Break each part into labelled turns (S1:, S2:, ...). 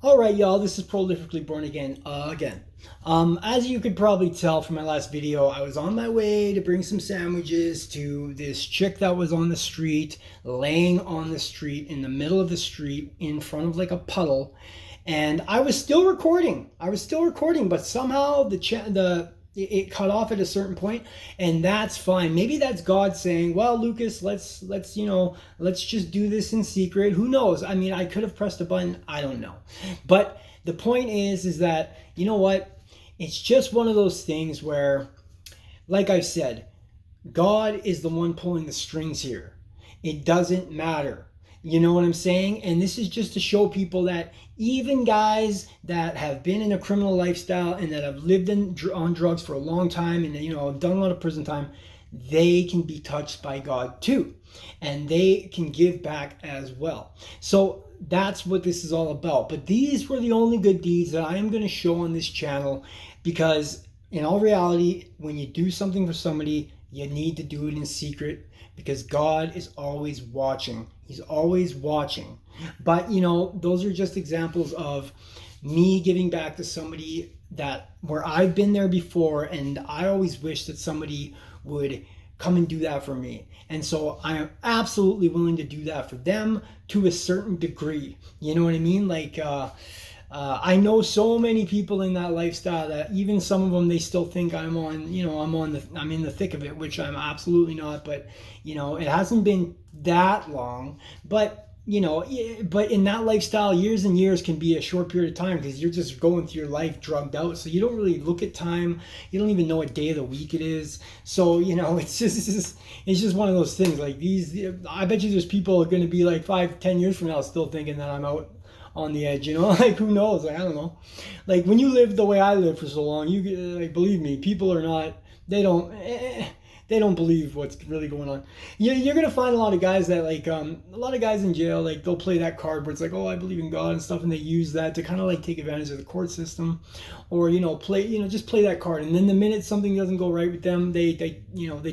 S1: All right, y'all, this is Prolifically Born Again again. As you could probably tell from my last video, I was on my way to bring some sandwiches to this chick that was on the street, laying on the street, in the middle of the street, in front of like a puddle. And I was still recording. But somehow it cut off at a certain point, and that's fine. Maybe that's God saying, well, Lucas, let's just do this in secret. Who knows? I mean, I could have pressed a button. I don't know. But the point is that, you know what? It's just one of those things where, like I said, God is the one pulling the strings here. It doesn't matter. You know what I'm saying? And this is just to show people that even guys that have been in a criminal lifestyle and that have lived on drugs for a long time and, have done a lot of prison time, they can be touched by God too. And they can give back as well. So that's what this is all about. But these were the only good deeds that I am going to show on this channel, because in all reality, when you do something for somebody, you need to do it in secret, because God is always watching. He's always watching. But, those are just examples of me giving back to somebody where I've been there before, and I always wish that somebody would come and do that for me. And so I am absolutely willing to do that for them to a certain degree. You know what I mean? I know so many people in that lifestyle that even some of them, they still think I'm in the thick of it, which I'm absolutely not. But, it hasn't been that long. But in that lifestyle, years and years can be a short period of time, because you're just going through your life drugged out. So you don't really look at time. You don't even know what day of the week it is. So, it's just one of those things. Like I bet you there's people are going to be like 5-10 years from now still thinking that I'm out on the edge, like who knows? I don't know. Like when you live the way I live for so long, believe me, people are not, they don't believe what's really going on. You're gonna find a lot of guys that a lot of guys in jail, like they'll play that card where it's like, oh, I believe in God and stuff, and they use that to kind of like take advantage of the court system, or just play that card, and then the minute something doesn't go right with them, they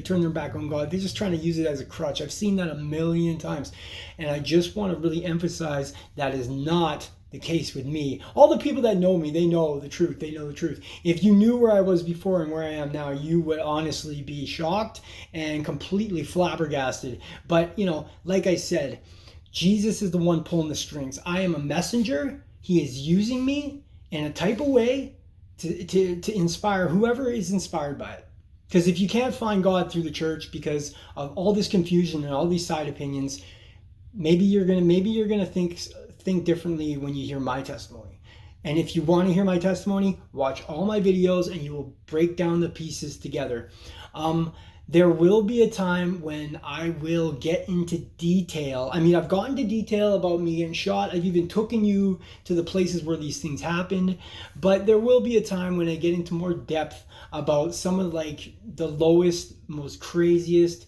S1: turn their back on God. They're just trying to use it as a crutch. I've seen that a million times, and I just want to really emphasize that is not the case with me. All the people that know me, they know the truth. They know the truth. If you knew where I was before and where I am now, you would honestly be shocked and completely flabbergasted. But, like I said, Jesus is the one pulling the strings. I am a messenger. He is using me in a type of way to inspire whoever is inspired by it. Because if you can't find God through the church because of all this confusion and all these side opinions, maybe you're gonna think differently when you hear my testimony. And if you want to hear my testimony, watch all my videos and you will break down the pieces together. There will be a time when I will get into detail. I mean, I've gotten to detail about me getting shot. I've even taken you to the places where these things happened. But there will be a time when I get into more depth about some of the lowest, most craziest,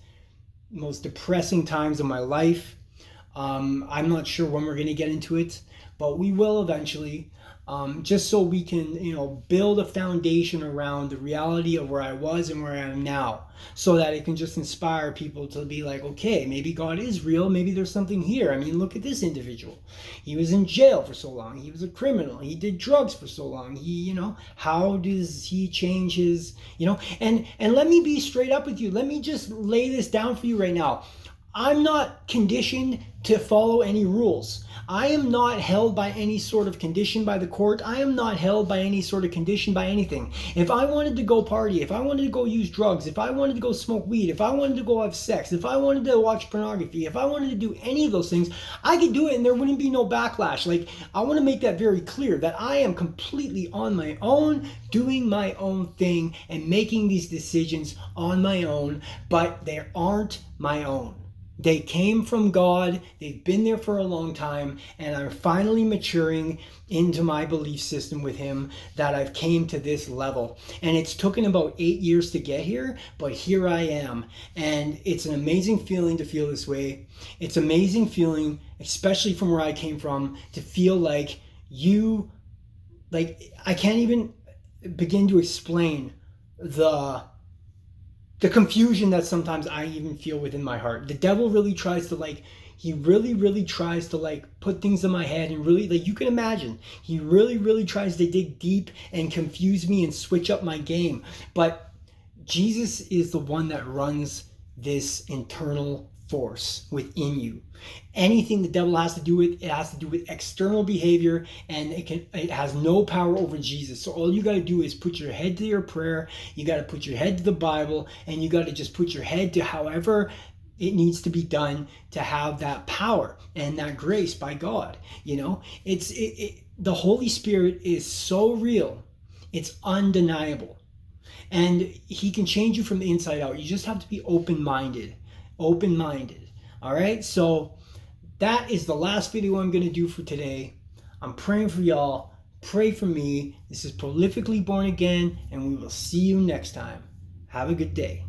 S1: most depressing times of my life. I'm not sure when we're going to get into it, but we will eventually, just so we can, build a foundation around the reality of where I was and where I am now, so that it can just inspire people to be like, okay, maybe God is real. Maybe there's something here. I mean, look at this individual. He was in jail for so long. He was a criminal. He did drugs for so long. How does he change his, and let me be straight up with you. Let me just lay this down for you right now. I'm not conditioned to follow any rules. I am not held by any sort of condition by the court. I am not held by any sort of condition by anything. If I wanted to go party, if I wanted to go use drugs, if I wanted to go smoke weed, if I wanted to go have sex, if I wanted to watch pornography, if I wanted to do any of those things, I could do it and there wouldn't be no backlash. I want to make that very clear that I am completely on my own, doing my own thing and making these decisions on my own, but they aren't my own. They came from God. They've been there for a long time, and I'm finally maturing into my belief system with him, that I've came to this level. And it's taken about 8 years to get here, but here I am. And it's an amazing feeling to feel this way. It's an amazing feeling, especially from where I came from, to feel like I can't even begin to explain the confusion that sometimes I even feel within my heart. The devil really tries to he really tries to like put things in my head, and really, like, you can imagine, he really tries to dig deep and confuse me and switch up my game. But Jesus is the one that runs this internal force within you. Anything the devil has to do with, it has to do with external behavior, and it has no power over Jesus. So all you got to do is put your head to your prayer, you got to put your head to the Bible, and you got to just put your head to however it needs to be done to have that power and that grace by God. You know, the Holy Spirit is so real, it's undeniable, and he can change you from the inside out. You just have to be open-minded. All right, so that is the last video I'm going to do for today. I'm praying for y'all. Pray for me. This is Prolifically Born Again, and we will see you next time. Have a good day.